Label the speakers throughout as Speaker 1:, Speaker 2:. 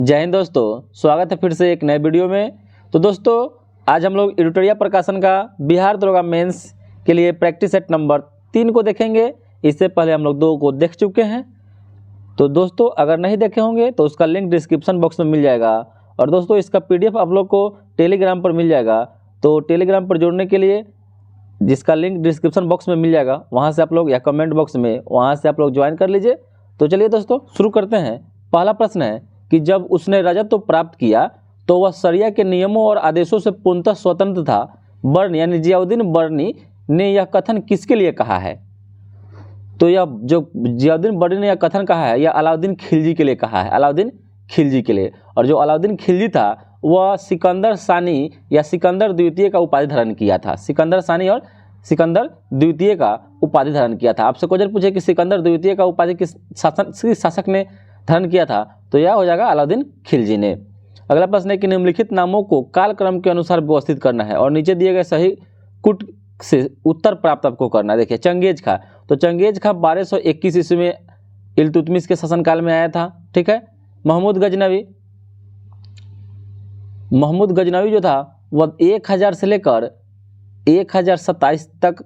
Speaker 1: जय हिंद दोस्तों, स्वागत है फिर से एक नए वीडियो में। तो दोस्तों आज हम लोग एडिटोरिया प्रकाशन का बिहार दरोगा मेंस के लिए प्रैक्टिस सेट नंबर 3 को देखेंगे। इससे पहले हम लोग 2 को देख चुके हैं। तो दोस्तों अगर नहीं देखे होंगे तो उसका लिंक डिस्क्रिप्शन बॉक्स में मिल जाएगा। और दोस्तों इसका PDF आप लोग को टेलीग्राम पर मिल जाएगा। तो टेलीग्राम पर जुड़ने के लिए जिसका लिंक डिस्क्रिप्शन बॉक्स में मिल जाएगा, वहाँ से आप लोग या कमेंट बॉक्स में वहाँ से आप लोग ज्वाइन कर लीजिए। तो चलिए दोस्तों शुरू करते हैं। पहला प्रश्न है कि जब उसने राजत्व प्राप्त किया तो वह शरिया के नियमों और आदेशों से पूर्णतः स्वतंत्र था। बर्नी यानी जियाउद्दीन बर्नी ने यह कथन किसके लिए कहा है? तो यह जो जियाउद्दीन बर्नी ने यह कथन कहा है यह अलाउद्दीन खिलजी के लिए कहा है, अलाउद्दीन खिलजी के लिए। और जो अलाउद्दीन खिलजी था वह सिकंदर सानी या सिकंदर द्वितीय का उपाधि धारण किया था। सिकंदर सानी और सिकंदर द्वितीय का उपाधि धारण किया था। आपसे क्वेश्चन पूछे कि सिकंदर द्वितीय का उपाधि किस शासक ने धारण किया था, तो यह हो जाएगा अलाउद्दीन खिलजी ने। अगला प्रश्न है कि निम्नलिखित नामों को कालक्रम के अनुसार व्यवस्थित करना है और नीचे दिए गए सही कुट से उत्तर प्राप्त आपको करना है। देखिए चंगेज खां, तो चंगेज खां 1221 ईस्वी में इल्तुतमिश के शासनकाल में आया था। ठीक है। महमूद गजनवी जो था वह 1000 से लेकर 1027 तक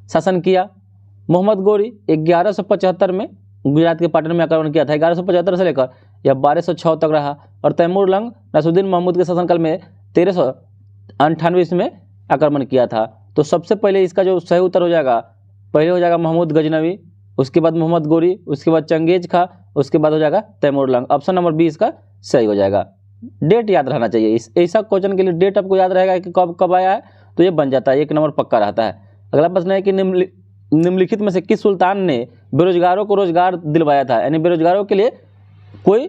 Speaker 1: शासन किया। मोहम्मद गोरी 1175 में गुजरात के पाटन में आक्रमण किया था। 1175 से लेकर यह 1206 तक रहा। और तैमूर लंग नसरुद्दीन महमूद के शासनकाल में 1398 में आक्रमण किया था। तो सबसे पहले इसका जो सही उत्तर हो जाएगा, पहले हो जाएगा महमूद गजनवी, उसके बाद मोहम्मद गोरी, उसके बाद चंगेज खां, उसके बाद हो जाएगा तैमूर लंग। ऑप्शन नंबर 20 इसका सही हो जाएगा। डेट याद रहना चाहिए। ऐसा क्वेश्चन के लिए डेट आपको याद रहेगा कि कब कब आया है तो ये बन जाता है, 1 नंबर पक्का रहता है। अगला प्रश्न है कि निम्नलिखित में से किस सुल्तान ने बेरोजगारों को रोजगार दिलवाया था? यानी बेरोजगारों के लिए कोई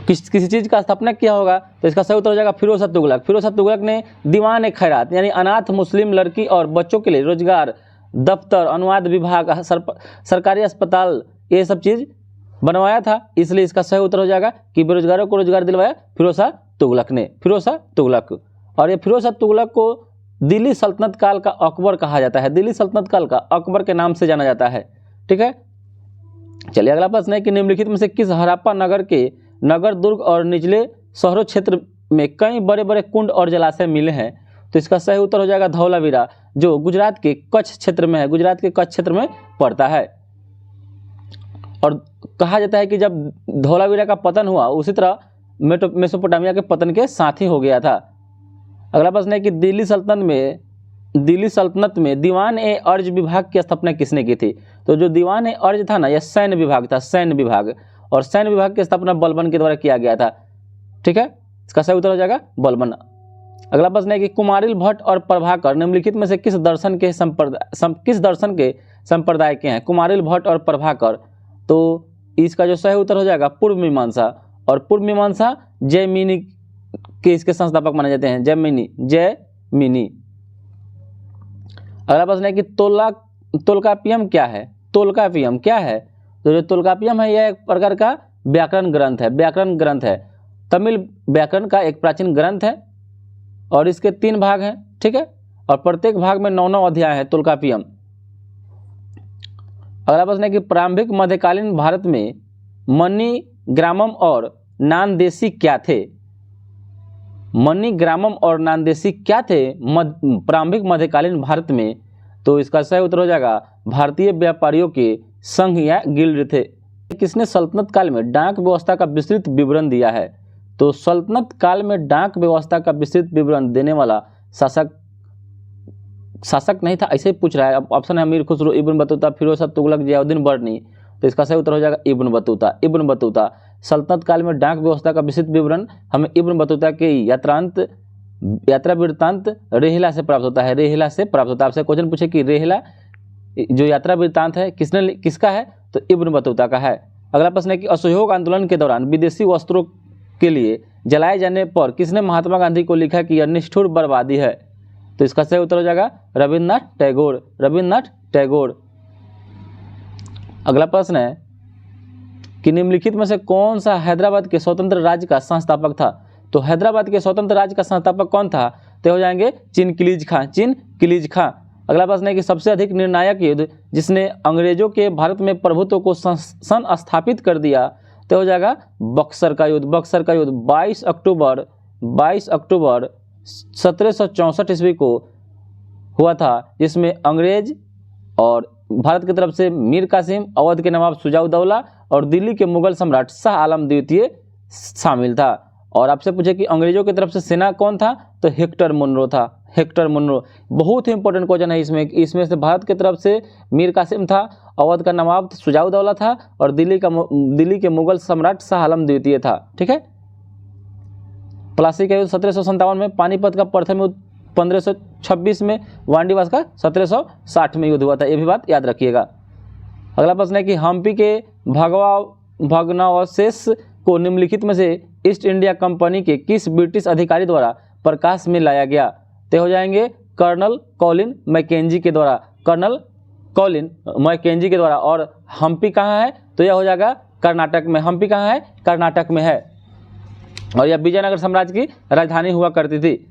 Speaker 1: किसी चीज़ का स्थापना किया होगा, तो इसका सही उत्तर हो जाएगा फिरोज शाह तुगलक। फिरोज शाह तुगलक ने दीवान खैरात यानी अनाथ मुस्लिम लड़की और बच्चों के लिए रोजगार, दफ्तर, अनुवाद विभाग, सरकारी अस्पताल, ये सब चीज़ बनवाया था। इसलिए इसका सही उत्तर हो जाएगा कि बेरोजगारों को रोजगार दिलवाया फिरोज शाह तुगलक ने, फिरोज शाह तुगलक। और ये फिरोज शाह तुगलक को दिल्ली सल्तनत काल का अकबर कहा जाता है। दिल्ली सल्तनत काल का अकबर के नाम से जाना जाता है। ठीक है। चलिए अगला प्रश्न है कि निम्नलिखित में से किस हड़प्पा नगर के नगर, दुर्ग और निचले शहरों क्षेत्र में कई बड़े बड़े कुंड और जलाशय मिले हैं? तो इसका सही उत्तर हो जाएगा धौलावीरा, जो गुजरात के कच्छ क्षेत्र में है, गुजरात के कच्छ क्षेत्र में पड़ता है। और कहा जाता है कि जब धौलावीरा का पतन हुआ उसी तरह मेसोपोटामिया के पतन के साथ ही हो गया था। अगला प्रश्न है कि दिल्ली सल्तनत में दीवान ए अर्ज विभाग की स्थापना किसने की थी? तो जो दीवान ए अर्ज था ना, यह सैन्य विभाग था, सैन्य विभाग। और सैन्य विभाग की स्थापना बलबन के द्वारा किया गया था। ठीक है। इसका सही उत्तर हो जाएगा बलबन। अगला प्रश्न है कि कुमारिल भट्ट और प्रभाकर निम्नलिखित में से किस दर्शन के संप्रदाय के हैं? कुमारिल भट्ट और प्रभाकर, तो इसका जो सही उत्तर हो जाएगा पूर्व मीमांसा। और पूर्व मीमांसा जैमिनी के इसके संस्थापक माने जाते हैं, जैमिनी। अगला प्रश्न है कि तोल्कापियम क्या है? तोल्कापियम क्या है? तो जो तोल्कापियम है यह एक प्रकार का व्याकरण ग्रंथ है, व्याकरण ग्रंथ है। तमिल व्याकरण का एक प्राचीन ग्रंथ है और इसके 3 भाग हैं। ठीक है। और प्रत्येक भाग में 9 अध्याय है तोल्कापियम। अगला प्रश्न है कि प्रारंभिक मध्यकालीन भारत में मनी, ग्रामम और नानदेशी क्या थे? मनी, ग्रामम और नानदेशी क्या थे प्रारंभिक मध्यकालीन भारत में? तो इसका सही उत्तर हो जाएगा भारतीय व्यापारियों के संघ या गिल्ड थे। किसने सल्तनत काल में डाक व्यवस्था का विस्तृत विवरण दिया है? तो सल्तनत काल में डाक व्यवस्था का विस्तृत विवरण देने वाला शासक नहीं था, ऐसे ही पूछ रहा है। ऑप्शन है अमीर खुसरो, इब्न बतूता, फिरोज शाह तुगलक, जियाउद्दीन बर्नी। तो इसका सही उत्तर हो जाएगा इब्न बतूता। Ibn Battuta. सल्तनत काल में डाक व्यवस्था का विस्तृत विवरण हमें इब्न बतूता के यात्रा वृत्तांत रेहिला से प्राप्त होता है, रेहिला से प्राप्त होता है। आपसे क्वेश्चन पूछे कि रेहिला जो यात्रा वृत्तांत है किसका है? तो इब्न बतूता का है। अगला प्रश्न है कि असहयोग आंदोलन के दौरान विदेशी वस्त्रों के लिए जलाए जाने पर किसने महात्मा गांधी को लिखा कि यह निष्ठुर बर्बादी है? तो इसका सही उत्तर हो जाएगा रविन्द्रनाथ टैगोर, रविन्द्रनाथ टैगोर। अगला प्रश्न है कि निम्नलिखित में से कौन सा हैदराबाद के स्वतंत्र राज्य का संस्थापक था? तो हैदराबाद के स्वतंत्र राज्य का संस्थापक कौन था? तो हो जाएंगे चिनकिलीज खां, चिनकिलीज खां। अगला प्रश्न है कि सबसे अधिक निर्णायक युद्ध जिसने अंग्रेजों के भारत में प्रभुत्व को स्थापित कर दिया तो हो जाएगा बक्सर का युद्ध। बक्सर का युद्ध 22 अक्टूबर 1764 ईस्वी को हुआ था, जिसमें अंग्रेज और भारत की तरफ से मीर कासिम, अवध के नवाब शुजा-उद-दौला और दिल्ली के मुगल सम्राट शाह आलम द्वितीय शामिल था। और आपसे पूछे कि अंग्रेजों की तरफ से सेना कौन था, तो हेक्टर मुनरो था। हेक्टर मुनरो बहुत ही इंपॉर्टेंट क्वेश्चन है इसमें से भारत की तरफ से मीर कासिम था, अवध का नवाब शुजा-उद-दौला था और दिल्ली के मुगल सम्राट शाह आलम द्वितीय था। ठीक है। प्लासी का युद्ध 1757 में, पानीपत का प्रथम युद्ध 1526 में, वांडीवास का 1760 में युद्ध हुआ था। ये भी बात याद रखिएगा। अगला प्रश्न है कि हम्पी के भग्नावशेष को निम्नलिखित में से ईस्ट इंडिया कंपनी के किस ब्रिटिश अधिकारी द्वारा प्रकाश में लाया गया? तो हो जाएंगे कर्नल कॉलिन मैकेंजी के द्वारा, कर्नल कॉलिन मैकेंजी के द्वारा। और हम्पी कहाँ है, तो यह हो जाएगा कर्नाटक में। हम्पी कहाँ है, कर्नाटक में है, और यह विजयनगर साम्राज्य की राजधानी हुआ करती थी।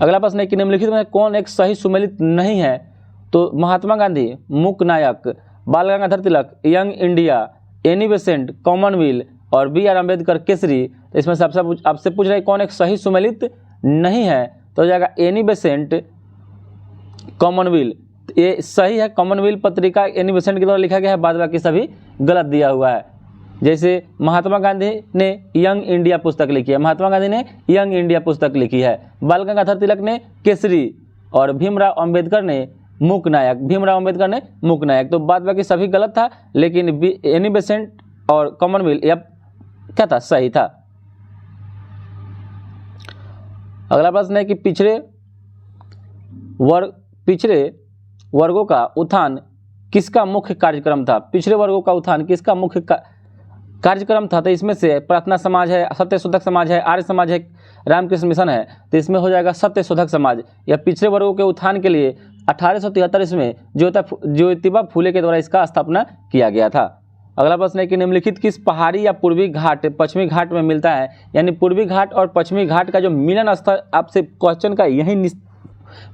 Speaker 1: अगला प्रश्न है कि निम्नलिखित में कौन एक सही सुमेलित नहीं है? तो Mahatma Gandhi, Mook Nayak, Bal Gangadhar Tilak, Young India, Annie Besant, Commonwealth और बी.आर. अम्बेडकर केसरी। इसमें से आपसे पूछ रहे कौन एक सही सुमेलित नहीं है, तो हो जाएगा एनी बेसेंट, कॉमनवेल्थ। ये सही है, कॉमनवेल्थ पत्रिका एनी बेसेंट के द्वारा लिखा गया है, बाद बाकी सभी गलत दिया हुआ है। जैसे महात्मा गांधी ने यंग इंडिया पुस्तक लिखी है, महात्मा गांधी ने यंग इंडिया पुस्तक लिखी है। बाल गंगाधर तिलक ने केसरी और भीमराव अंबेडकर ने मूक नायक, भीमराव अंबेडकर ने मूक नायक। तो बाद बाकी सभी गलत था, लेकिन एनी बेसेंट और कॉमनवेल्थ यह क्या था, सही था। अगला प्रश्न है कि पिछड़े वर्गों का उत्थान किसका मुख्य कार्यक्रम था? पिछड़े वर्गों का उत्थान किसका मुख्य कार्यक्रम था? तो इसमें से प्रार्थना समाज है, सत्यशोधक समाज है, आर्य समाज है, रामकृष्ण मिशन है। तो इसमें हो जाएगा सत्यशोधक समाज। या पिछड़े वर्गों के उत्थान के लिए 1873 ईस्वी में ज्योतिबा फूले के द्वारा इसका स्थापना किया गया था। अगला प्रश्न है कि निम्नलिखित किस पहाड़ी या पूर्वी घाट पश्चिमी घाट में मिलता है? यानी पूर्वी घाट और पश्चिमी घाट का जो मिलन स्थल, आपसे क्वेश्चन का यही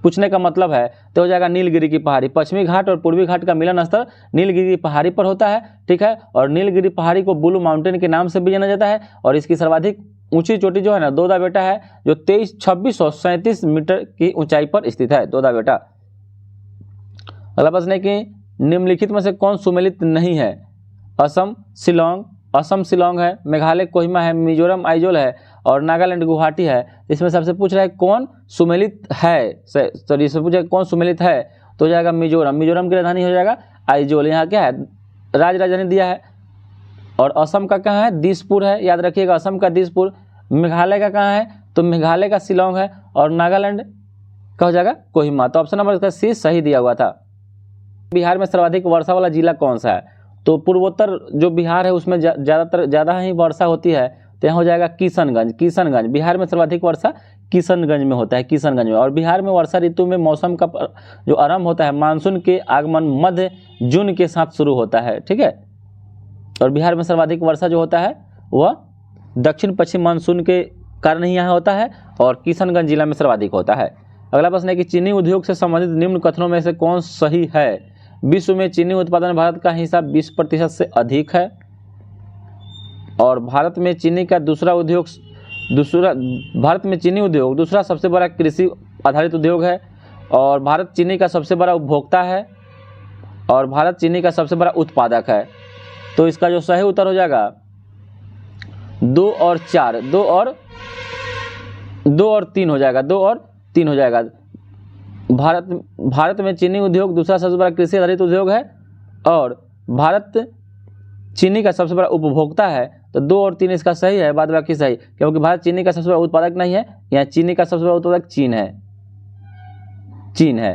Speaker 1: पूछने का मतलब है, तो हो जाएगा नीलगिरी की पहाड़ी। पश्चिमी घाट और पूर्वी घाट का मिलन स्थल नीलगिरी की पहाड़ी पर होता है। ठीक है। और नीलगिरी पहाड़ी को ब्लू माउंटेन के नाम से भी जाना जाता है, और इसकी सर्वाधिक ऊंची चोटी जो है ना, दोदा बेटा है, जो 2637 मीटर की ऊंचाई पर स्थित है, दोदा बेटा। अगला प्रश्न है कि निम्नलिखित में से कौन सुमेलित नहीं है? असम शिलोंग है, मेघालय कोहिमा है, मिजोरम आइजोल है और नागालैंड गुवाहाटी है। इसमें सबसे पूछ रहा है कौन सुमेलित है, सॉरी इसमें पूछ रहा है कौन सुमेलित है, तो हो जाएगा मिजोरम। मिजोरम की राजधानी हो जाएगा आइजोल। यहाँ क्या है, राजधानी दिया है। और असम का कहाँ है, दिसपुर है, याद रखिएगा असम का दिसपुर। मेघालय का कहाँ है, तो मेघालय का शिलोंग है। और नागालैंड का हो जाएगा कोहिमा। तो ऑप्शन नंबर इसका सी सही दिया हुआ था। बिहार में सर्वाधिक वर्षा वाला जिला कौन सा है? तो पूर्वोत्तर जो बिहार है उसमें ज़्यादा ही वर्षा होती है, तो यहाँ हो जाएगा किशनगंज। बिहार में सर्वाधिक वर्षा किशनगंज में होता है, किशनगंज में। और बिहार में वर्षा ऋतु में मौसम का जो आरंभ होता है, मानसून के आगमन मध्य जून के साथ शुरू होता है। ठीक है। और बिहार में सर्वाधिक वर्षा जो होता है वह दक्षिण पश्चिम मानसून के कारण ही यहाँ होता है, और किशनगंज जिला में सर्वाधिक होता है। अगला प्रश्न है कि चीनी उद्योग से संबंधित निम्न कथनों में से कौन सही है? विश्व में चीनी उत्पादन भारत का हिस्सा 20% से अधिक है, और भारत में चीनी उद्योग दूसरा सबसे बड़ा कृषि आधारित उद्योग है, और भारत चीनी का सबसे बड़ा उपभोक्ता है, और भारत चीनी का सबसे बड़ा उत्पादक है। तो इसका जो सही उत्तर हो जाएगा 2 और 3 हो जाएगा, 2 और 3 हो जाएगा। भारत में चीनी उद्योग दूसरा सबसे बड़ा कृषि आधारित उद्योग है, और भारत चीनी का सबसे बड़ा उपभोक्ता है। तो 2 और 3 इसका सही है, बाद बाकी सही, क्योंकि भारत चीनी का सबसे बड़ा उत्पादक नहीं है। यहाँ चीनी का सबसे बड़ा उत्पादक चीन है।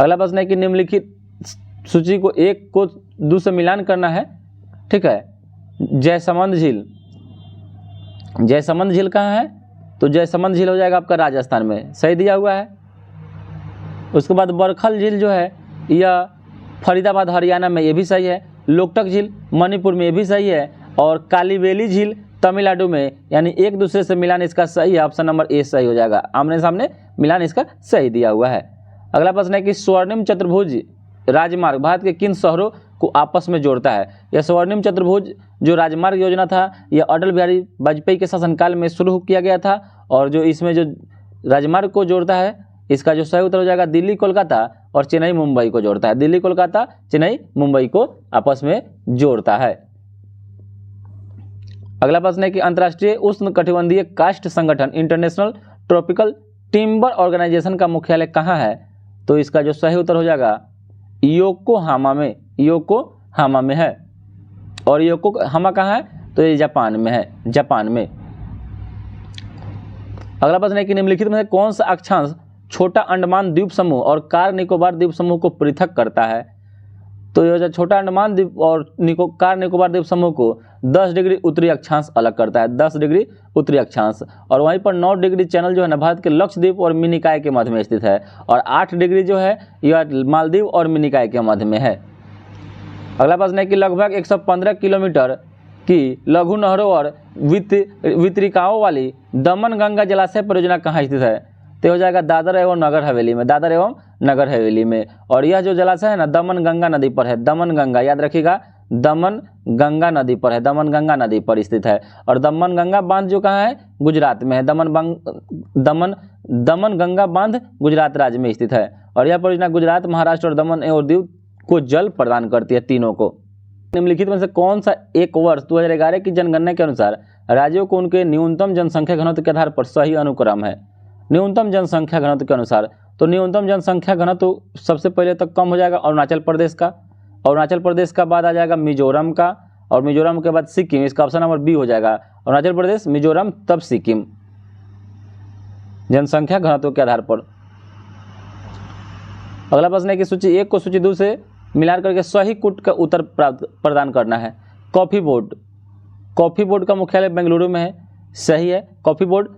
Speaker 1: अगला प्रश्न है कि निम्नलिखित सूची को एक को दूसरे मिलान करना है। ठीक है। जयसमंद झील कहाँ है, तो जयसमंद झील हो जाएगा आपका राजस्थान में, सही दिया हुआ है। उसके बाद बरखल झील जो है यह फरीदाबाद हरियाणा में, ये भी सही है। लोकटक झील मणिपुर में, ये भी सही है। और कालीवेली झील तमिलनाडु में, यानी एक दूसरे से मिलान इसका सही है, ऑप्शन नंबर ए सही हो जाएगा। आमने सामने मिलान इसका सही दिया हुआ है। अगला प्रश्न है कि स्वर्णिम चतुर्भुज राजमार्ग भारत के किन शहरों को आपस में जोड़ता है? यह स्वर्णिम चतुर्भुज जो राजमार्ग योजना था यह अटल बिहारी वाजपेयी के शासनकाल में शुरू किया गया था, और जो इसमें जो राजमार्ग को जोड़ता है इसका जो सही उत्तर हो जाएगा दिल्ली कोलकाता और चेन्नई मुंबई को जोड़ता है। दिल्ली कोलकाता चेन्नई मुंबई को आपस में जोड़ता है। अगला प्रश्न है कि अंतर्राष्ट्रीय उष्णकटिबंधीय काष्ठ संगठन इंटरनेशनल ट्रॉपिकल टिम्बर ऑर्गेनाइजेशन का मुख्यालय कहाँ है? तो इसका जो सही उत्तर हो जाएगा योकोहामा में, योकोहामा में है। और योकोहामा कहाँ है? तो ये जापान में है, जापान में। अगला प्रश्न है कि निम्नलिखित में से कौन सा अक्षांश छोटा अंडमान द्वीप समूह और कार निकोबार द्वीप समूह को पृथक करता है? तो यह छोटा अंडमान द्वीप और कार निकोबार द्वीप समूह को 10 डिग्री उत्तरी अक्षांश अलग करता है, 10 डिग्री उत्तरी अक्षांश। और वहीं पर 9 डिग्री चैनल जो है ना भारत के लक्षद्वीप और मिनिकॉय के मध्य में स्थित है, और 8 डिग्री जो है यह मालदीव और मिनिकॉय के मध्य में है। अगला प्रश्न है कि लगभग 115 किलोमीटर की लघु नहरों और वितरिकाओं वाली दमन गंगा जलाशय परियोजना कहाँ स्थित है? तो हो जाएगा दादर एवं नगर हवेली में, दादर एवं नगर हवेली में। और यह जो जलाशय है ना दमन गंगा नदी पर है, दमन गंगा याद रखिएगा, दमन गंगा नदी पर है, दमन गंगा नदी पर स्थित है। और दमन गंगा बांध जो कहाँ है? गुजरात में है। दमन गंगा बांध गुजरात राज्य में स्थित है। और यह परियोजना गुजरात, महाराष्ट्र और दमन एवं दीव को जल प्रदान करती है, तीनों को। निम्नलिखित में से कौन सा एक वर्ष 2011 की जनगणना के अनुसार राज्यों को उनके न्यूनतम जनसंख्या घनत्व के आधार पर सही अनुक्रम है? न्यूनतम जनसंख्या घनत्व के अनुसार तो न्यूनतम जनसंख्या घनत्व सबसे पहले तक कम हो जाएगा अरुणाचल प्रदेश का, अरुणाचल प्रदेश का बाद आ जाएगा मिजोरम का, और मिजोरम के बाद सिक्किम। इसका ऑप्शन नंबर बी हो जाएगा, अरुणाचल प्रदेश, मिजोरम, तब सिक्किम, जनसंख्या घनत्व के आधार पर। अगला प्रश्न है कि सूची 1 को सूची 2 से मिला करके सही कूट का उत्तर प्रदान करना है। कॉफी बोर्ड, कॉफी बोर्ड का मुख्यालय बेंगलुरु में है, सही है, कॉफी बोर्ड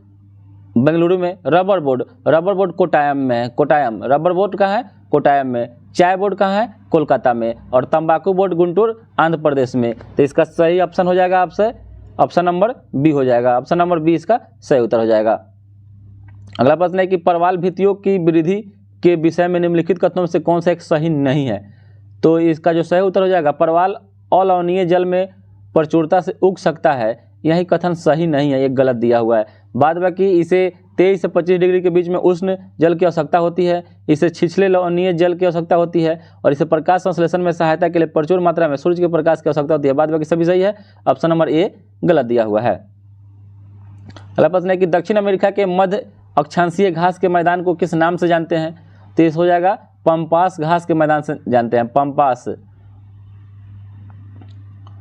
Speaker 1: बेंगलुरु में। Rubber board, rubber board Kottayam में है, कोटायम, रबर बोर्ड कहाँ है? कोटायम में। चाय बोर्ड कहाँ है? कोलकाता में। और तंबाकू बोर्ड गुंटूर, आंध्र प्रदेश में। तो इसका सही ऑप्शन हो जाएगा आपसे ऑप्शन नंबर बी हो जाएगा, ऑप्शन नंबर बी इसका सही उत्तर हो जाएगा। अगला प्रश्न है कि परवाल भित्तियों की वृद्धि के विषय में निम्नलिखित कथनों में से कौन सा एक सही नहीं है? तो इसका जो सही उत्तर हो जाएगा परवाल अलवणीय जल में प्रचुरता से उग सकता है, यही कथन सही नहीं है, ये गलत दिया हुआ है। बाद बाकी इसे 23 से 25 डिग्री के बीच में उष्ण जल की आवश्यकता होती है, इसे छिछले लवणीय जल की आवश्यकता होती है, और इसे प्रकाश संश्लेषण में सहायता के लिए प्रचुर मात्रा में सूर्य के प्रकाश की आवश्यकता होती है। बाद बाकी सभी सही है, ऑप्शन नंबर ए गलत दिया हुआ है। अगला प्रश्न है कि दक्षिण अमेरिका के मध्य अक्षांशीय घास के मैदान को किस नाम से जानते हैं? तो इस हो जाएगा पंपास घास के मैदान से जानते हैं, पंपास।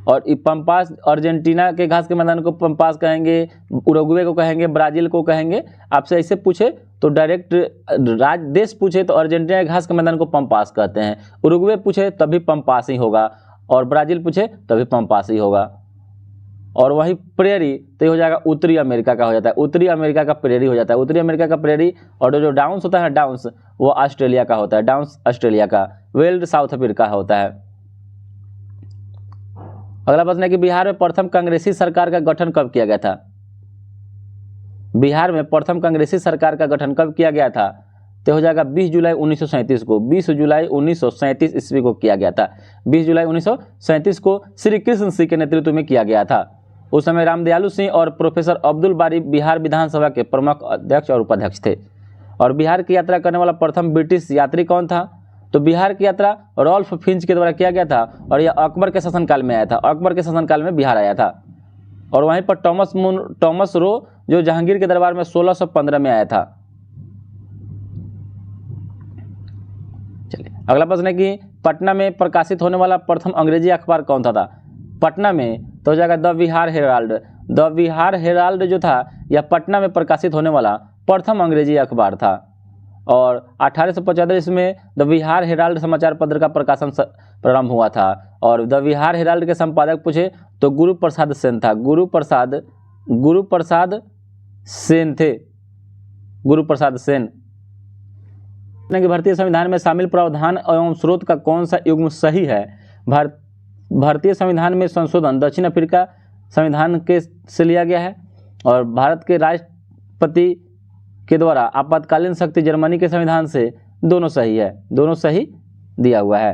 Speaker 1: और पंपास अर्जेंटीना के घास के मैदान को पंपास कहेंगे, उरुग्वे को कहेंगे, ब्राजील को कहेंगे। आपसे ऐसे पूछे तो डायरेक्ट देश पूछे तो अर्जेंटीना के घास के मैदान को पंपास कहते हैं, उरुग्वे पूछे तभी पंपास ही होगा, और ब्राजील पूछे तभी पंपास ही होगा। और वही प्रेरी तो हो जाएगा उत्तरी अमेरिका का हो जाता है, उत्तरी अमेरिका का प्रेरी हो जाता है, उत्तरी अमेरिका का प्रेरी। और जो डाउन्स होता है डाउन्स वो ऑस्ट्रेलिया का होता है, डाउन्स ऑस्ट्रेलिया का, वेल्ड साउथ अफ्रीका होता है। अगला प्रश्न है कि बिहार में प्रथम कांग्रेसी सरकार का गठन कब किया गया था? बिहार में प्रथम कांग्रेसी सरकार का गठन कब किया गया था? तो हो जाएगा 20 जुलाई 1937 को, 20 जुलाई 1937 ईस्वी को किया गया था। 20 जुलाई 1937 को श्री कृष्ण सिंह के नेतृत्व में किया गया था। उस समय रामदयालु सिंह और प्रोफेसर अब्दुल बारी बिहार विधानसभा के प्रमुख अध्यक्ष और उपाध्यक्ष थे। और बिहार की यात्रा करने वाला प्रथम ब्रिटिश यात्री कौन था? तो बिहार की यात्रा रॉल्फ फिंच के द्वारा किया गया था, और यह अकबर के शासनकाल में आया था, अकबर के शासनकाल में बिहार आया था। और वहीं पर टॉमस रो जो जहांगीर के दरबार में 1615 में आया था। चलिए अगला प्रश्न है कि पटना में प्रकाशित होने वाला प्रथम अंग्रेजी अखबार कौन सा था? पटना में तो हो जाएगा the Bihar Herald. The Bihar Herald जो था यह पटना में प्रकाशित होने वाला प्रथम अंग्रेजी अखबार था। और 1875 में द बिहार हेराल्ड समाचार पत्र का प्रकाशन प्रारंभ हुआ था। और द बिहार हेराल्ड के संपादक पूछे तो गुरु प्रसाद सेन था, गुरु प्रसाद सेन थे, गुरु प्रसाद सेन। भारतीय संविधान में शामिल प्रावधान एवं स्रोत का कौन सा युग्म सही है? भारतीय संविधान में संशोधन दक्षिण अफ्रीका संविधान के से लिया गया है, और भारत के राष्ट्रपति के द्वारा आपातकालीन शक्ति जर्मनी के संविधान से, दोनों सही है, दोनों सही दिया हुआ है।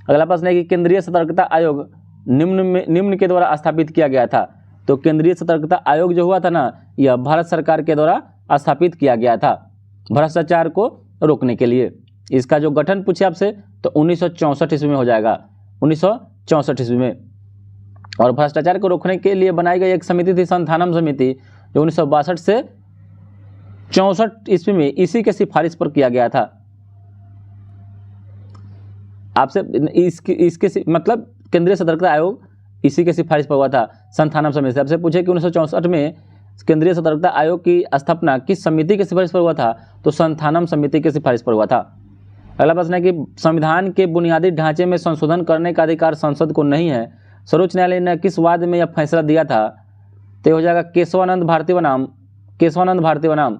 Speaker 1: अगला प्रश्न है कि केंद्रीय सतर्कता आयोग निम्न के द्वारा स्थापित किया गया था। तो केंद्रीय सतर्कता आयोग जो हुआ था ना, यह भारत सरकार के द्वारा स्थापित किया गया था भ्रष्टाचार को रोकने के लिए। इसका जो गठन पूछे आपसे तो 1964 ईस्वी में हो जाएगा, 1964 ईस्वी में। और भ्रष्टाचार को रोकने के लिए बनाई गई एक समिति थी संथानम समिति, जो 1962 से 64 ईस्वी में इसी के सिफारिश पर किया गया था। आपसे इसके मतलब केंद्रीय सतर्कता आयोग इसी के सिफारिश पर हुआ था, संथानम समिति से। आपसे पूछे कि 1964 में केंद्रीय सतर्कता आयोग की स्थापना किस समिति के सिफारिश पर हुआ था, तो संथानम समिति के सिफारिश पर हुआ था। अगला प्रश्न है कि संविधान के बुनियादी ढांचे में संशोधन करने का अधिकार संसद को नहीं है, सर्वोच्च न्यायालय ने किस वाद में यह फैसला दिया था। तो हो जाएगा केशवानंद भारती बनाम।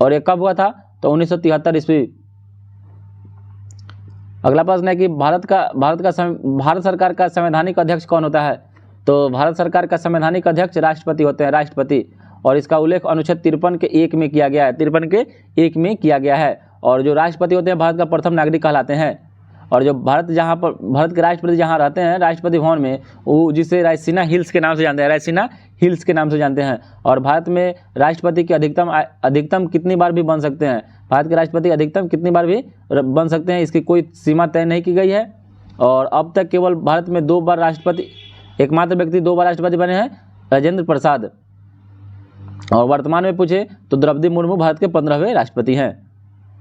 Speaker 1: और ये कब हुआ था, तो 1973 ईस्वी। अगला प्रश्न है कि भारत सरकार का संवैधानिक अध्यक्ष कौन होता है। तो भारत सरकार का संवैधानिक अध्यक्ष राष्ट्रपति होते हैं, राष्ट्रपति। और इसका उल्लेख अनुच्छेद 53 के 1 में किया गया है, 53 के 1 में किया गया है। और जो राष्ट्रपति होते हैं भारत का प्रथम नागरिक कहलाते हैं। और जो भारत के राष्ट्रपति जहाँ रहते हैं राष्ट्रपति भवन में, वो जिसे रायसीना हिल्स के नाम से जानते हैं, रायसीना हिल्स के नाम से जानते हैं। और भारत में राष्ट्रपति के अधिकतम कितनी बार भी बन सकते हैं, भारत के राष्ट्रपति अधिकतम कितनी बार भी बन सकते हैं, इसकी कोई सीमा तय नहीं की गई है। और अब तक केवल भारत में 2 बार राष्ट्रपति, एकमात्र व्यक्ति 2 बार राष्ट्रपति बने हैं, राजेंद्र प्रसाद। और वर्तमान में पूछे तो द्रौपदी मुर्मू भारत के 15वें राष्ट्रपति हैं।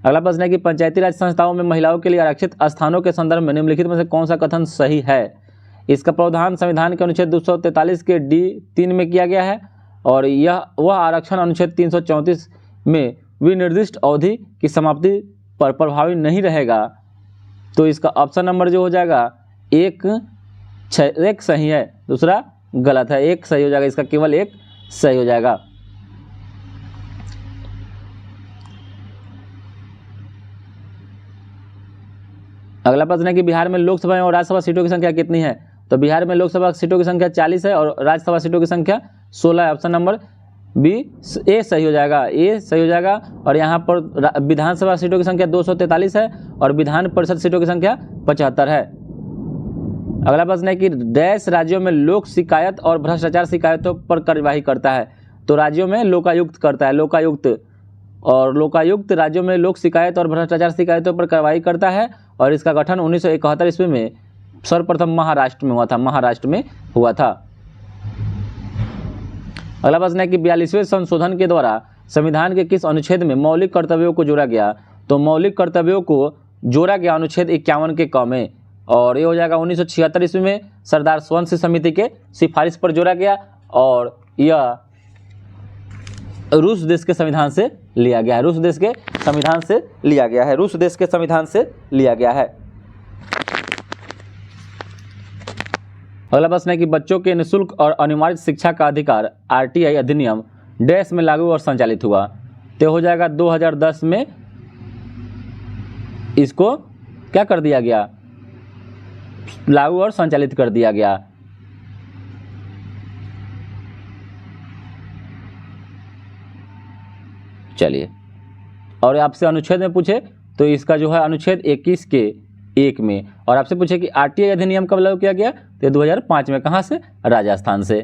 Speaker 1: अगला प्रश्न है कि पंचायती राज संस्थाओं में महिलाओं के लिए आरक्षित स्थानों के संदर्भ में निम्नलिखित में से कौन सा कथन सही है। इसका प्रावधान संविधान के अनुच्छेद 243 के D3 में किया गया है। और वह आरक्षण अनुच्छेद 334 में विनिर्दिष्ट अवधि की समाप्ति पर प्रभावी नहीं रहेगा। तो इसका ऑप्शन नंबर जो हो जाएगा एक सही है, दूसरा गलत है। एक सही हो जाएगा, इसका केवल एक सही हो जाएगा। अगला प्रश्न है कि बिहार में लोकसभा और राज्यसभा सीटों की संख्या कितनी है। तो बिहार में लोकसभा सीटों की संख्या 40 है और राज्यसभा सीटों की संख्या 16 है। ऑप्शन नंबर ए सही हो जाएगा, ए सही हो जाएगा। और यहाँ पर विधानसभा सीटों की संख्या 243 है और विधान परिषद सीटों की संख्या 75 है। अगला प्रश्न है कि डैश राज्यों में लोक शिकायत और भ्रष्टाचार शिकायतों पर कार्यवाही करता है। तो राज्यों में लोकायुक्त करता है, लोकायुक्त। और लोकायुक्त राज्यों में लोक शिकायत और भ्रष्टाचार शिकायतों पर कार्रवाई करता है। और इसका गठन 1971 ईस्वी में सर्वप्रथम महाराष्ट्र में हुआ था, अगला प्रश्न है कि 42वें संशोधन के द्वारा संविधान के किस अनुच्छेद में मौलिक कर्तव्यों को जोड़ा गया। तो मौलिक कर्तव्यों को जोड़ा गया अनुच्छेद 51 के क में। और ये हो जाएगा 1976 ईस्वी में सरदार स्वंश समिति के सिफारिश पर जोड़ा गया। और यह रूस देश के संविधान से लिया गया है, रूस देश के संविधान से लिया गया है। अगला प्रश्न है कि बच्चों के निःशुल्क और अनिवार्य शिक्षा का अधिकार RTI अधिनियम डैश में लागू और संचालित हुआ। तो हो जाएगा 2010 में इसको क्या कर दिया गया, लागू और संचालित कर दिया गया। चलिए, और आपसे अनुच्छेद में पूछे तो इसका जो है अनुच्छेद 21 के 1 में। और आपसे पूछे कि RTI अधिनियम कब लागू किया गया, तो 2005 में। कहाँ से, राजस्थान से।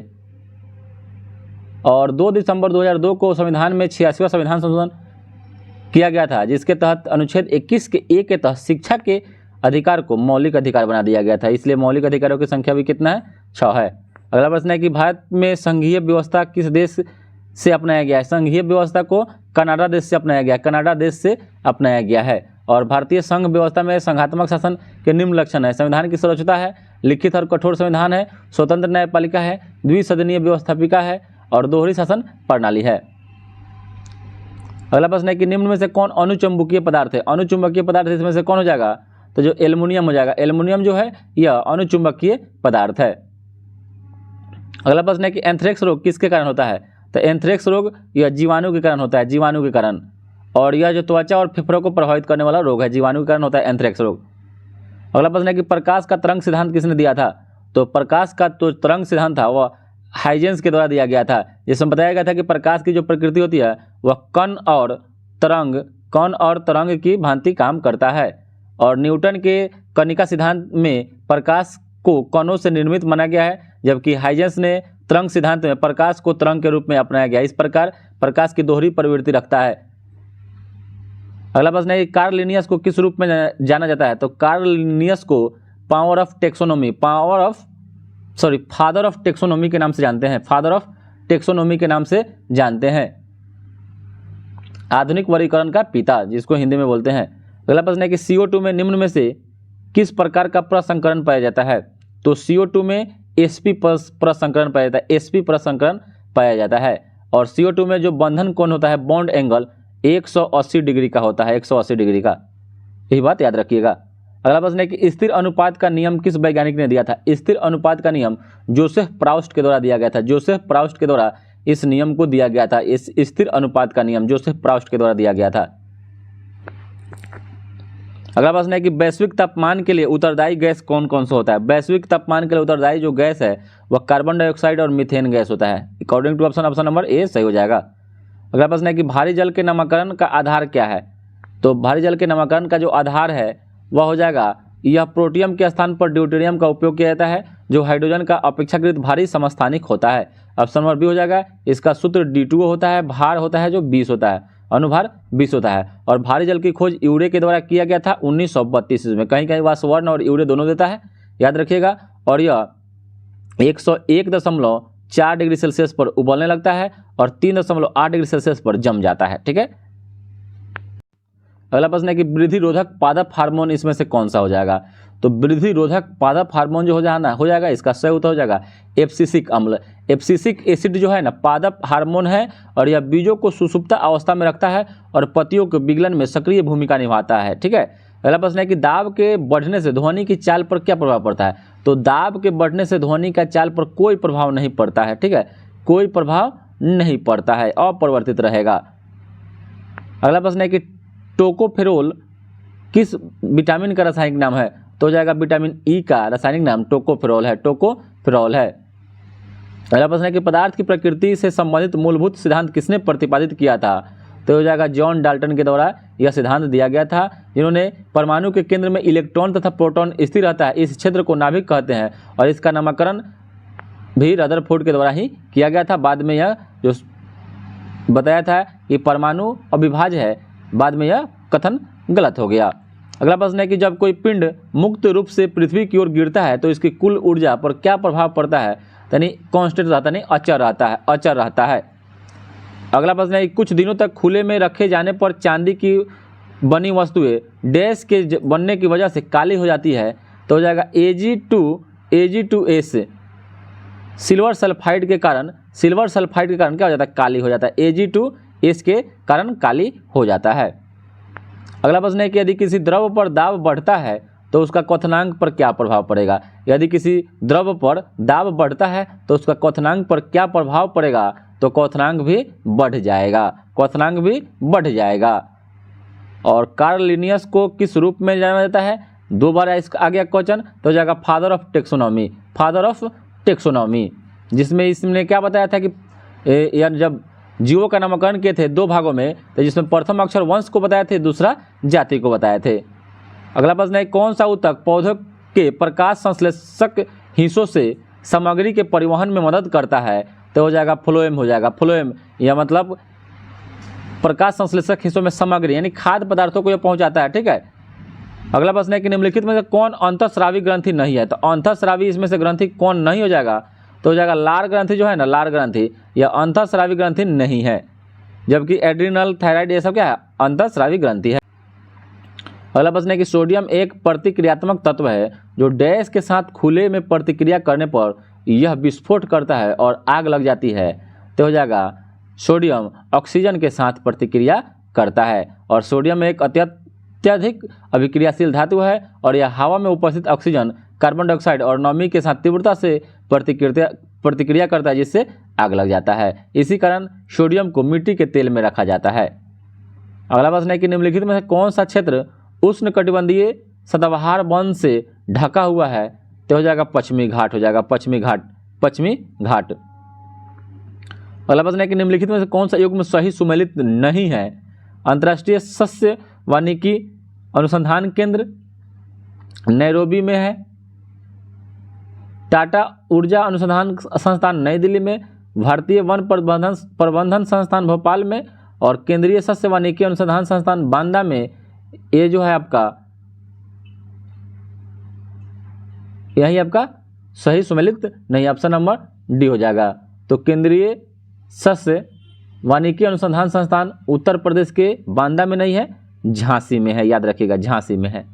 Speaker 1: और 2 दिसंबर 2002 को संविधान में 86वां संविधान संशोधन किया गया था, जिसके तहत अनुच्छेद 21 के 1 के तहत शिक्षा के अधिकार को मौलिक अधिकार बना दिया गया था। इसलिए मौलिक अधिकारों की संख्या भी कितना है, 6 है। अगला प्रश्न है कि भारत में संघीय व्यवस्था किस देश से अपनाया गया है। संघीय व्यवस्था को कनाडा देश से अपनाया गया है, कनाडा देश से अपनाया गया है। और भारतीय संघ व्यवस्था में संघात्मक शासन के निम्न लक्षण है। संविधान की सर्वोच्चता है, लिखित और कठोर संविधान है, स्वतंत्र न्यायपालिका है, द्विसदनीय व्यवस्थापिका है और दोहरी शासन प्रणाली है। अगला प्रश्न है कि निम्न में से कौन अनुचुंबकीय पदार्थ है। अनुचुंबकीय पदार्थ इसमें से कौन हो जाएगा, तो जो एल्युमिनियम हो जाएगा। एल्युमिनियम जो है यह अनुचुंबकीय पदार्थ है। अगला प्रश्न है कि एंथ्रेक्स रोग किसके कारण होता है। तो एंथ्रेक्स रोग यह जीवाणु के कारण होता है, जीवाणु के कारण। और यह जो त्वचा और फेफड़ों को प्रभावित करने वाला रोग है, जीवाणु के कारण होता है एंथ्रेक्स रोग। अगला प्रश्न है कि प्रकाश का तरंग सिद्धांत किसने दिया था। तो प्रकाश का जो तरंग सिद्धांत था वह हाइजेंस के द्वारा दिया गया था, जिसमें बताया गया था कि प्रकाश की जो प्रकृति होती है वह कण और तरंग की भांति काम करता है। और न्यूटन के कणिका सिद्धांत में प्रकाश को कणों से निर्मित माना गया है, जबकि हाइजेंस ने तरंग सिद्धांत में प्रकाश को तरंग के रूप में अपनाया गया। इस प्रकार प्रकाश की दोहरी प्रवृत्ति रखता है। अगला प्रश्न है कि कार्ल लिनियस को किस रूप में जाना जाता है? तो कार्ल लिनियस को फादर ऑफ टेक्सोनोमी के नाम से जानते हैं। फादर ऑफ टेक्सोनोमी के नाम से जानते हैं। आधुनिक वर्गीकरण का पिता, जिसको हिंदी में बोलते हैं। अगला प्रश्न है कि CO2 में निम्न में से किस प्रकार का प्रसंकरण पाया जाता है? तो CO2 में sp प्रसंकरण पाया जाता है। sp प्रसंकरण पाया जाता है। और CO2 में जो बंधन कोण होता है, बॉन्ड एंगल 180 डिग्री का होता है, 180 डिग्री का। यही बात याद रखिएगा। अगला प्रश्न है कि स्थिर अनुपात का नियम किस वैज्ञानिक ने दिया था? स्थिर अनुपात का नियम जोसेफ प्राउस्ट के द्वारा दिया गया था। जोसेफ प्राउस्ट के द्वारा इस नियम को दिया गया था। इस स्थिर अनुपात का नियम जोसेफ प्राउस्ट के द्वारा दिया गया था। अगला प्रश्न है कि वैश्विक तापमान के लिए उत्तरदायी गैस कौन कौन सा होता है? वैश्विक तापमान के लिए उत्तरदायी जो गैस है वह कार्बन डाइऑक्साइड और मीथेन गैस होता है। According to option number A सही हो जाएगा। अगला प्रश्न है कि भारी जल के नामकरण का आधार क्या है? तो भारी जल के नामकरण का जो आधार है वह हो जाएगा, यह प्रोटियम के स्थान पर ड्यूटेरियम का उपयोग किया जाता है, जो हाइड्रोजन का अपेक्षाकृत भारी समस्थानिक होता है। ऑप्शन नंबर बी हो जाएगा। इसका सूत्र D2O होता है, भार होता है जो 20 होता है, अनुभार 20 होता है। और भारी जल की खोज यूरे के द्वारा किया गया था 1932 में। कहीं कहीं वह स्वर्ण और यूरे दोनों देता है, याद रखिएगा। और यह 101.4 डिग्री सेल्सियस पर उबलने लगता है और 3.8 डिग्री सेल्सियस पर जम जाता है। ठीक है। अगला प्रश्न है कि वृद्धि रोधक पादप हार्मोन इसमें से कौन सा हो जाएगा? तो वृद्धि रोधक पादप हार्मोन जो हो जाएगा इसका सही उत्तर हो जाएगा एब्सिसिक अम्ल। एब्सिसिक एसिड जो है ना पादप हार्मोन है, और यह बीजों को सुषुप्त अवस्था में रखता है और पत्तियों के विगलन में सक्रिय भूमिका निभाता है। ठीक है। अगला प्रश्न है कि दाब के बढ़ने से ध्वनि की चाल पर क्या प्रभाव पड़ता है? तो दाब के बढ़ने से ध्वनि का चाल पर कोई प्रभाव नहीं पड़ता है। ठीक है, कोई प्रभाव नहीं पड़ता है, अपरिवर्तित रहेगा। अगला प्रश्न है कि टोकोफेरोल किस विटामिन का रासायनिक नाम है? तो हो जाएगा विटामिन ई का रासायनिक नाम टोकोफेरोल है। टोकोफेरोल है। अगला प्रश्न है कि पदार्थ की प्रकृति से संबंधित मूलभूत सिद्धांत किसने प्रतिपादित किया था? तो हो जाएगा जॉन डाल्टन के द्वारा यह सिद्धांत दिया गया था, जिन्होंने परमाणु के केंद्र में इलेक्ट्रॉन तथा प्रोटॉन स्थिर रहता है, इस क्षेत्र को नाभिक कहते हैं, और इसका नामकरण भी रदरफोर्ड के द्वारा ही किया गया था। बाद में यह जो बताया था कि परमाणु अविभाज्य है, बाद में यह कथन गलत हो गया। अगला प्रश्न है कि जब कोई पिंड मुक्त रूप से पृथ्वी की ओर गिरता है तो इसकी कुल ऊर्जा पर क्या प्रभाव पड़ता है? यानी कांस्टेंट रहता नहीं, अचर रहता है। अगला प्रश्न है कि कुछ दिनों तक खुले में रखे जाने पर चांदी की बनी वस्तुएं डैश के बनने की वजह से काली हो जाती है। तो हो जाएगा Ag2S सिल्वर सल्फाइड के कारण क्या हो जाता है? काली हो जाता है। Ag2S के कारण काली हो जाता है। अगला प्रश्न है कि यदि किसी द्रव पर दाब बढ़ता है तो उसका क्वथनांक पर क्या प्रभाव पड़ेगा? यदि किसी द्रव पर दाब बढ़ता है तो उसका क्वथनांक पर क्या प्रभाव पड़ेगा? तो क्वथनांक भी बढ़ जाएगा। और कार्ल लिनियस को किस रूप में जाना जाता है? दो बार इसका आ गया क्वेश्चन, तो हो जाएगा फादर ऑफ टेक्सोनॉमी, जिसमें इसने क्या बताया था कि जब जीवों का नामकरण किए थे दो भागों में, तो जिसमें प्रथम अक्षर वंश को बताए थे, दूसरा जाति को बताए थे। अगला प्रश्न है कौन सा ऊतक पौधों के प्रकाश संश्लेषक हिस्सों से सामग्री के परिवहन में मदद करता है? तो हो जाएगा फ्लोएम हो जाएगा। फ्लोएम यह मतलब प्रकाश संश्लेषक हिस्सों में सामग्री यानी खाद्य पदार्थों को यह पहुंचाता है। ठीक है। अगला प्रश्न है कि निम्नलिखित में से कौन अंतःस्रावी ग्रंथि नहीं है? तो अंतःस्रावी इसमें से ग्रंथि कौन नहीं हो जाएगा? तो हो जाएगा लार ग्रंथि जो है ना, लार ग्रंथि यह अंतःस्रावी ग्रंथि नहीं है, जबकि एड्रिनल थायराइड ये सब क्या है? अंतःस्रावी ग्रंथि है। अगला प्रश्न है कि सोडियम एक प्रतिक्रियात्मक तत्व है जो डैश के साथ खुले में प्रतिक्रिया करने पर यह विस्फोट करता है और आग लग जाती है। तो हो जाएगा सोडियम ऑक्सीजन के साथ प्रतिक्रिया करता है, और सोडियम एक अत्यधिक अभिक्रियाशील धातु है, और यह हवा में उपस्थित ऑक्सीजन, कार्बन डाइऑक्साइड और नमी के साथ तीव्रता से प्रतिक्रिया करता है, जिससे आग लग जाता है। इसी कारण सोडियम को मिट्टी के तेल में रखा जाता है। अगला प्रश्न है कि निम्नलिखित में से कौन सा क्षेत्र उष्णकटिबंधीय सदाबहार वन से ढका हुआ है? तो हो जाएगा पश्चिमी घाट हो जाएगा, पश्चिमी घाट। अगला प्रश्न है कि निम्नलिखित में से कौन सा युग्म सही सुमेलित नहीं है? अंतर्राष्ट्रीय सस्य वानिकी अनुसंधान केंद्र, नैरोबी में है, टाटा ऊर्जा अनुसंधान संस्थान नई दिल्ली में, भारतीय वन प्रबंधन संस्थान भोपाल में और केंद्रीय सस्य वानिकी अनुसंधान संस्थान बांदा में। ये जो है आपका, यही आपका सही सुमेलित नहीं, ऑप्शन नंबर डी हो जाएगा। तो केंद्रीय सस्य वानिकी अनुसंधान संस्थान उत्तर प्रदेश के बांदा में नहीं है, झांसी में है, याद रखिएगा झांसी में है।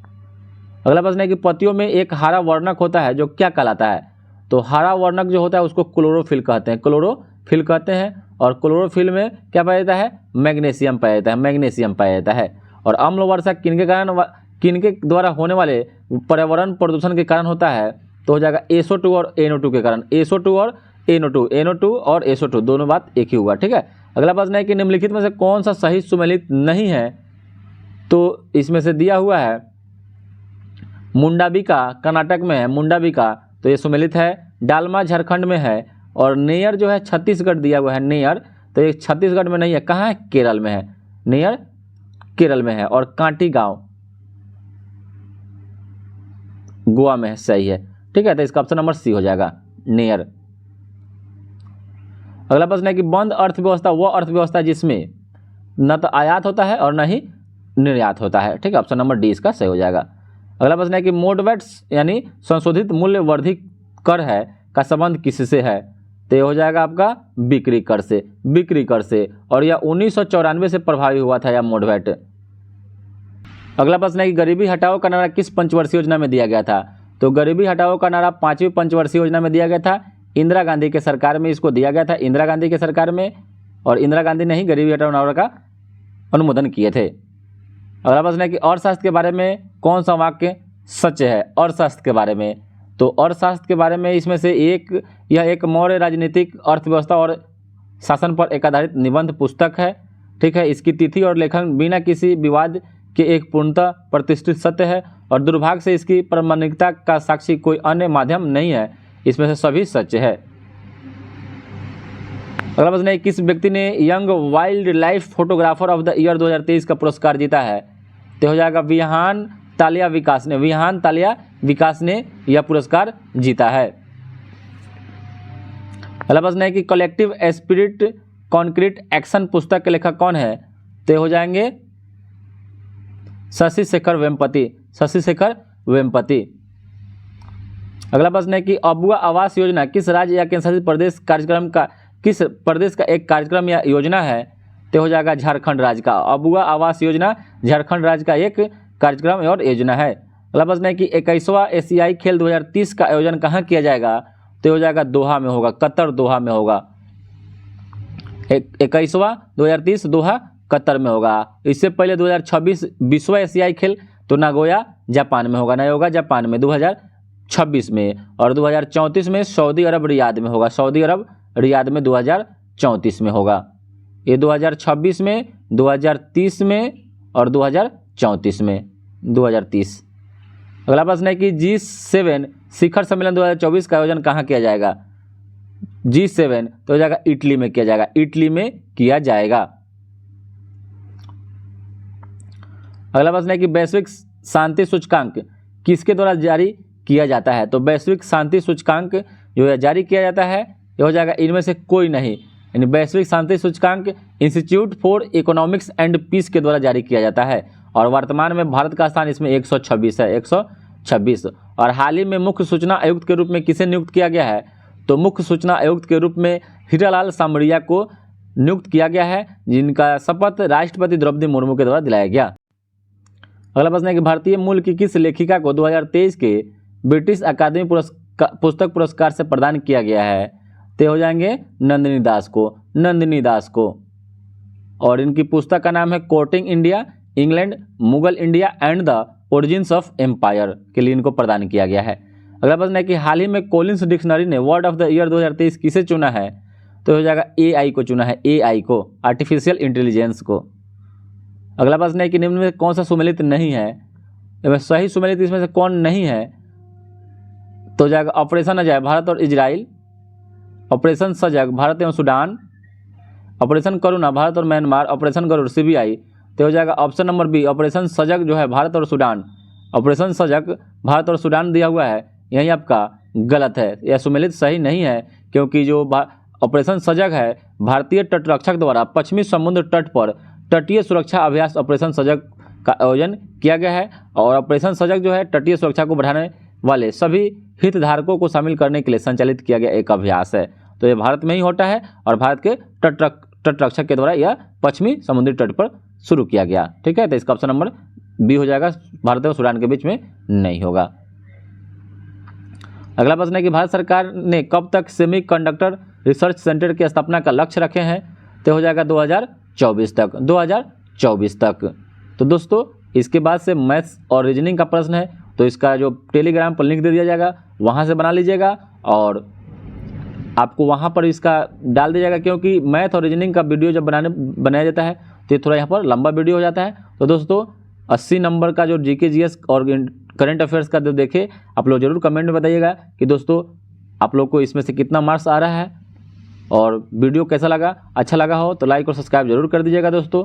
Speaker 1: अगला प्रश्न है कि पत्तियों में एक हरा वर्णक होता है जो क्या कहलाता है? तो हरा वर्णक जो होता है उसको क्लोरोफिल कहते हैं, क्लोरोफिल कहते हैं। और क्लोरोफिल में क्या पाया जाता है? मैग्नीशियम पाया जाता है, मैग्नीशियम पाया जाता है। और अम्ल वर्षा किनके द्वारा होने वाले पर्यावरण प्रदूषण के कारण होता है? तो हो जाएगा SO2 और NO2 के कारण, SO2 और NO2 और SO2 दोनों बात एक ही हुआ, ठीक है। अगला प्रश्न है कि निम्नलिखित में से कौन सा सही सुमेलित नहीं है? तो इसमें से दिया हुआ है मुंडाबिका कर्नाटक में है, मुंडाबिका, तो ये सुमेलित है। डालमा झारखंड में है और नेयर जो है छत्तीसगढ़ दिया हुआ है, नेयर, तो ये छत्तीसगढ़ में नहीं है, कहाँ है? केरल में है, नेयर केरल में है। और कांटी गांव गोवा में है, सही है, ठीक है। तो इसका ऑप्शन नंबर सी हो जाएगा, नेयर। अगला प्रश्न है कि बंद अर्थव्यवस्था वह अर्थव्यवस्था जिसमें न तो आयात होता है और न ही निर्यात होता है, ठीक है। ऑप्शन नंबर डी इसका सही हो जाएगा। अगला प्रश्न है कि मोडवेट्स यानी संशोधित मूल्य वर्धित कर है का संबंध किससे है? तो ये हो जाएगा आपका बिक्री कर से, बिक्री कर से। और यह 1994 से प्रभावी हुआ था यह मोडवेट। अगला प्रश्न है कि गरीबी हटाओ का नारा किस पंचवर्षीय योजना में दिया गया था? तो गरीबी हटाओ का नारा 5वीं पंचवर्षीय योजना में दिया गया था, इंदिरा गांधी के सरकार में इसको दिया गया था, इंदिरा गांधी के सरकार में। और इंदिरा गांधी ने ही गरीबी हटाओ नारा का अनुमोदन किए थे। अगला प्रश्न है कि अर्थशास्त्र के बारे में कौन सा वाक्य सच है? अर्थशास्त्र के बारे में, तो अर्थशास्त्र के बारे में इसमें से यह एक मौर्य राजनीतिक अर्थव्यवस्था और शासन पर एक आधारित निबंध पुस्तक है, ठीक है। इसकी तिथि और लेखन बिना किसी विवाद के एक पूर्णतः प्रतिष्ठित सत्य है और दुर्भाग्य से इसकी प्रामाणिकता का साक्षी कोई अन्य माध्यम नहीं है, इसमें से सभी सच है। अगला प्रश्न है किस व्यक्ति ने young wild life photographer of the year 2023 का पुरस्कार जीता है? तो हो जाएगा विहान तालिया विकास ने, विहान तालिया विकास ने यह पुरस्कार जीता है। अगला प्रश्न है कि कलेक्टिव स्पिरिट कॉन्क्रीट एक्शन पुस्तक के लेखक कौन है? तो हो जाएंगे शशि शेखर वेम्पति, शशि शेखर वेम्पति। अगला प्रश्न है कि अबुआ आवास योजना किस राज्य या केंद्रशासित प्रदेश कार्यक्रम का, किस प्रदेश का एक कार्यक्रम या योजना है? तो हो जाएगा झारखंड राज्य का। अबुआ आवास योजना झारखंड राज्य का एक कार्यक्रम और योजना है। अगला प्रश्न है कि 21वां एशियाई खेल 2030 का आयोजन कहाँ किया जाएगा? तो हो जाएगा दोहा में होगा, कतर दोहा में होगा। 21वां 2030 दोहा कतर में होगा। इससे पहले 2026 विश्व एशियाई खेल तो नागोया जापान में होगा, होगा जापान में 2026 में। और 2034 में सऊदी अरब रियाद में होगा, सऊदी अरब रियाद में 2034 में होगा। ये 2026 में, 2030 में और 2034 में, 2030। अगला प्रश्न है कि G7 शिखर सम्मेलन 2024 का आयोजन कहाँ किया जाएगा? G7 तो हो जाएगा इटली में किया जाएगा, इटली में किया जाएगा। अगला प्रश्न है कि वैश्विक शांति सूचकांक किसके द्वारा जारी किया जाता है? तो वैश्विक शांति सूचकांक जो है जारी किया जाता है, ये हो जाएगा इनमें से कोई नहीं, यानी वैश्विक शांति सूचकांक institute for economics and peace के द्वारा जारी किया जाता है। और वर्तमान में भारत का स्थान इसमें 126 है, 126। और हाल ही में मुख्य सूचना आयुक्त के रूप में किसे नियुक्त किया गया है? तो मुख्य सूचना आयुक्त के रूप में हीरालाल सामरिया को नियुक्त किया गया है, जिनका शपथ राष्ट्रपति द्रौपदी मुर्मू के द्वारा दिलाया गया। अगला प्रश्न है कि भारतीय मूल की किस लेखिका को 2023 के ब्रिटिश अकादमी पुस्तक पुरस्कार से प्रदान किया गया है? तो हो जाएंगे नंदिनी दास को, नंदिनी दास को। और इनकी पुस्तक का नाम है courting India, England, Mughal India and the origins of empire के लिए इनको प्रदान किया गया है। अगला प्रश्न है कि हाल ही में कॉलिंस डिक्शनरी ने वर्ड ऑफ द ईयर 2023 किसे चुना है? तो हो जाएगा AI को चुना है, AI को, आर्टिफिशियल इंटेलिजेंस को। अगला प्रश्न है कि निम्न में कौन सा सुमेलित नहीं है? सही सुमेलित इसमें से कौन नहीं है? तो हो जाएगा ऑपरेशन अजय भारत और इजराइल, ऑपरेशन सजग भारत एवं सूडान, ऑपरेशन करुणा भारत और म्यांमार, ऑपरेशन गरुड़ CBI। तो हो जाएगा ऑप्शन नंबर बी, ऑपरेशन सजग जो है भारत और सूडान। ऑपरेशन सजग भारत और सूडान दिया हुआ है, यही आपका गलत है, यह सुमेलित सही नहीं है, क्योंकि जो ऑपरेशन सजग है भारतीय तटरक्षक द्वारा पश्चिमी समुद्र तट पर तटीय सुरक्षा अभ्यास ऑपरेशन सजग का आयोजन किया गया है। और ऑपरेशन सजग जो है तटीय सुरक्षा को बढ़ाने वाले सभी हितधारकों को शामिल करने के लिए संचालित किया गया एक अभ्यास है। तो ये भारत में ही होता है और भारत के तटरक्षक के द्वारा यह पश्चिमी समुद्री तट पर शुरू किया गया। ठीक है, तो इसका ऑप्शन नंबर बी हो जाएगा, भारत और सूडान के बीच में नहीं होगा। अगला प्रश्न है कि भारत सरकार ने कब तक सेमीकंडक्टर रिसर्च सेंटर की स्थापना का लक्ष्य रखे हैं? तो हो जाएगा 2024 तक, 2024 तक। तो दोस्तों इसके बाद से मैथ्स और रीजनिंग का प्रश्न है, तो इसका जो टेलीग्राम पर लिंक दे दिया जाएगा वहाँ से बना लीजिएगा और आपको वहाँ पर इसका डाल दिया जाएगा, क्योंकि मैथ और रीजनिंग का वीडियो जब बनाया जाता है तो ये थोड़ा यहाँ पर लंबा वीडियो हो जाता है। तो दोस्तों 80 नंबर का जो जीके जीएस और करंट अफेयर्स का जो देखे आप लोग जरूर कमेंट में बताइएगा कि दोस्तों आप लोग को इसमें से कितना मार्क्स आ रहा है और वीडियो कैसा लगा। अच्छा लगा हो तो लाइक और सब्सक्राइब जरूर कर दीजिएगा दोस्तों।